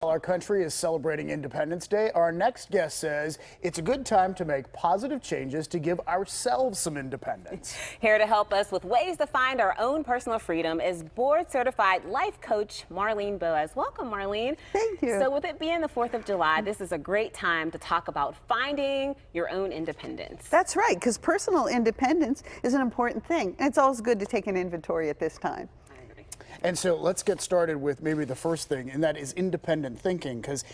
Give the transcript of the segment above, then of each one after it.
While our country is celebrating Independence Day, our next guest says it's a good time to make positive changes to give ourselves some independence. Here to help us with ways to find our own personal freedom is board-certified life coach Marlene Boas. Welcome, Marlene. Thank you. So with it being the 4th of July, this is a great time to talk about finding your own independence. That's right, because personal independence is an important thing. And it's always good to take an inventory at this time. And so let's get started with maybe the first thing, and that is independent thinking, because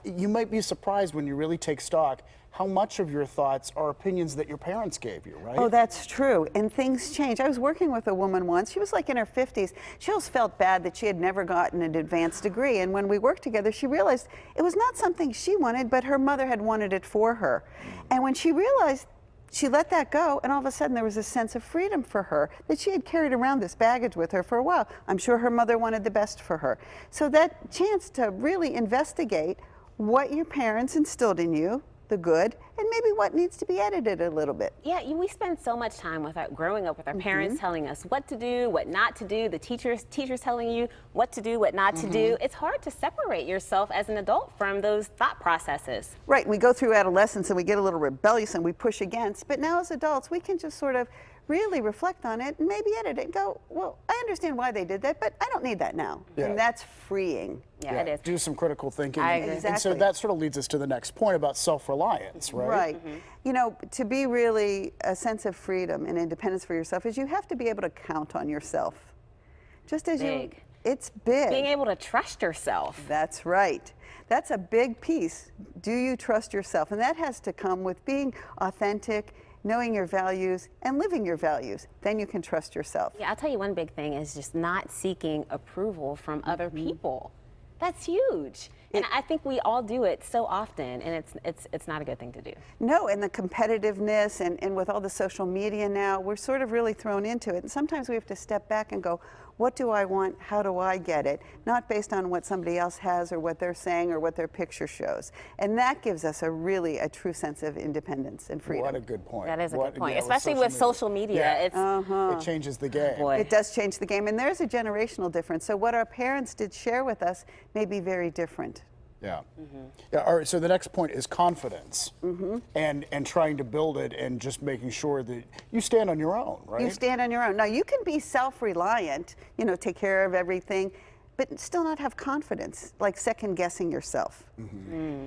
you might be surprised when you really take stock how much of your thoughts are opinions that your parents gave you, right? Oh, that's true. And things change. I was working with a woman once. She was like in her 50s. She always felt bad that she had never gotten an advanced degree. And when we worked together, she realized it was not something she wanted, but her mother had wanted it for her. And when she realized, she let that go, and all of a sudden there was a sense of freedom for her that she had carried around this baggage with her for a while. I'm sure her mother wanted the best for her. So that chance to really investigate what your parents instilled in you, the good, and maybe what needs to be edited a little bit. Yeah, we spend so much time growing up with our parents telling us what to do, what not to do, the teachers telling you what to do, what not to do. It's hard to separate yourself as an adult from those thought processes. Right, we go through adolescence and we get a little rebellious and we push against, but now as adults we can just sort of really reflect on it and maybe edit it and go, well, I understand why they did that, but I don't need that now. Yeah. And that's freeing. Yeah, it is. Do some critical thinking. I agree. And so that sort of leads us to the next point about self-reliance, right? Right. You know, to be really a sense of freedom and independence for yourself is you have to be able to count on yourself. Just as Big. It's big. Being able to trust yourself. That's right. That's a big piece. Do you trust yourself? And that has to come with being authentic, knowing your values, and living your values. Then you can trust yourself. Yeah, I'll tell you one big thing is just not seeking approval from other people. That's huge. And I think we all do it so often, and it's not a good thing to do. No, and the competitiveness and with all the social media now, we're sort of really thrown into it. And sometimes we have to step back and go, what do I want? How do I get it? Not based on what somebody else has or what they're saying or what their picture shows. And that gives us a true sense of independence and freedom. What a good point. That is a good point, yeah, especially with social media. Yeah. It changes the game. Boy. It does change the game, and there's a generational difference. So what our parents did share with us may be very different. Yeah. Yeah. All right. So the next point is confidence, and trying to build it, and just making sure that you stand on your own, right? You stand on your own. Now you can be self-reliant, you know, take care of everything, but still not have confidence, like second guessing yourself.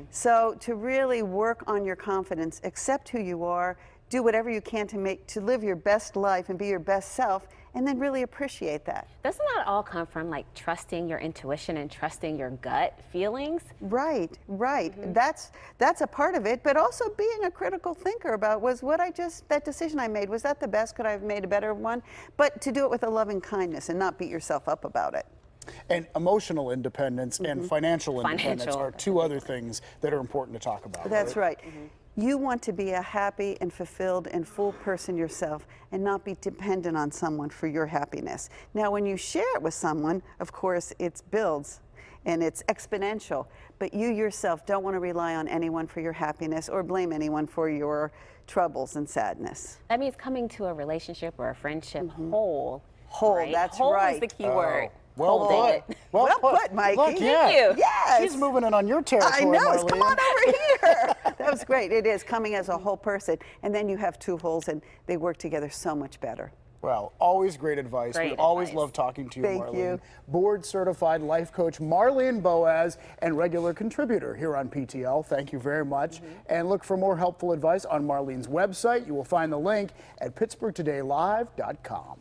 So to really work on your confidence, accept who you are, do whatever you can to live your best life and be your best self, and then really appreciate that. Doesn't that all come from like trusting your intuition and trusting your gut feelings? Right, right. That's a part of it, but also being a critical thinker about that decision I made, was that the best? Could I have made a better one? But to do it with a loving kindness and not beat yourself up about it. And emotional independence and financial independence are two other things that are important to talk about. That's right. You want to be a happy and fulfilled and full person yourself and not be dependent on someone for your happiness. Now, when you share it with someone, of course, it builds and it's exponential, but you yourself don't want to rely on anyone for your happiness or blame anyone for your troubles and sadness. That means coming to a relationship or a friendship whole. Whole, right? that's whole right. is the key word. Well put. Well put, Mikey. Look, Thank yeah. you. Yes. She's moving in on your territory, I know. Marlene. Come on over here. That was great. It is coming as a whole person, and then you have two wholes, and they work together so much better. Well, always great advice. Great We always advice. love talking to you, Thank Marlene. you. Board-certified life coach Marlene Boas and regular contributor here on PTL. Thank you very much. And look for more helpful advice on Marlene's website. You will find the link at pittsburghtodaylive.com.